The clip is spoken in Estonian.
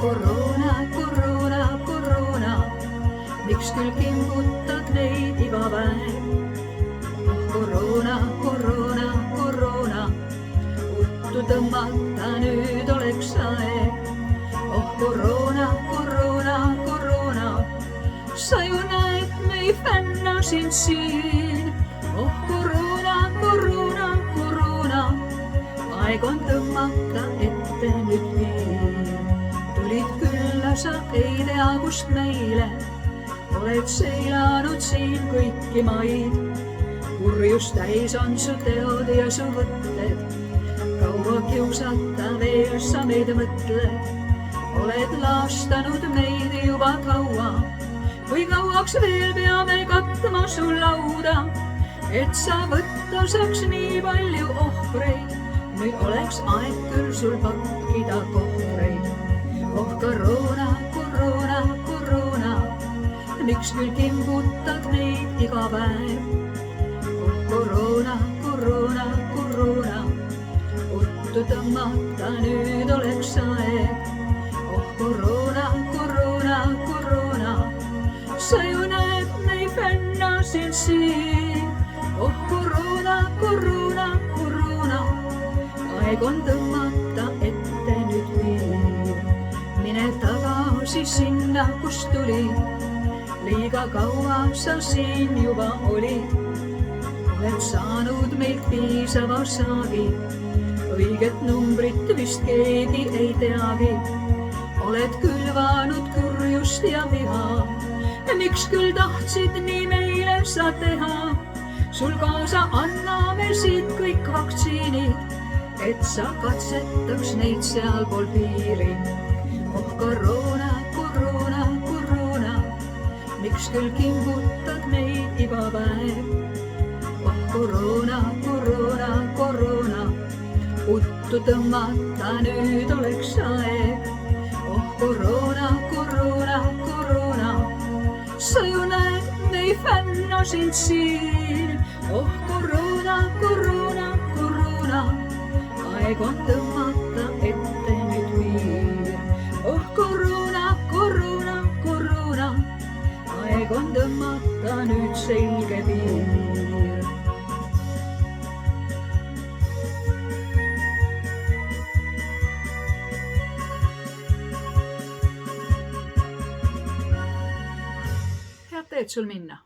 koroona, koroona, koroona, miks küll kimbutad meid iga päev? Koroona, koroona, koroona, uttu tõmmata nüüd oleks aeg. Oh koroona, koroona, koroona, sa ju näed, me ei fänna sind siin. Oh koroona, koroona, koroona, aeg on tõmmata ette nüüd piir. Tulid külla sa ei tea kust meile, oled seilanud siin kõiki maid. Kurjust täis on su teod ja su võtted, kaua kiusata veel sa meid mõtled. Oled laastanud meid juba kaua, kui kauaks veel peame katma su lauda, et sa võtta saaks nii palju ohvreid. Nüüd oleks aeg küll sul pakkida kohvreid. Oh koroona, koroona, koroona, miks küll kimbutad meid iga päev? Oh koroona, koroona, koroona, uttu tõmmata nüüd oleks aeg. Oh koroona, koroona, koroona, sa ju näed, me ei fänna sind siin. Oh koroona, koroona, koroona, aeg on tõmmata ette nüüd piir. Mine tagasi sinna, kust tulid, liiga kaua sa siin juba olid. Oled saanud meilt piisava saagi, õiget numbrit vist keegi ei teagi. Oled külvanud kurjust ja viha, miks küll tahtsid nii meile sa teha? Sul kaasa anname siit kõik vaktsiinid, et sa katsetaks neid sealpool piiri. Oh koroona, koroona, koroona, miks küll kimbutad meid iga päev? Oh koroona, koroona, koroona, uttu tõmmata nüüd oleks aeg. Oh koroona, koroona, koroona, sa ju näed, me ei fänna sind siin. Oh koroona, koroona, koroona, aeg on tõmmata ette nüüd piir. Oh koroona, koroona, koroona, aeg on tõmmata nüüd selge piir. Head teed sul minna.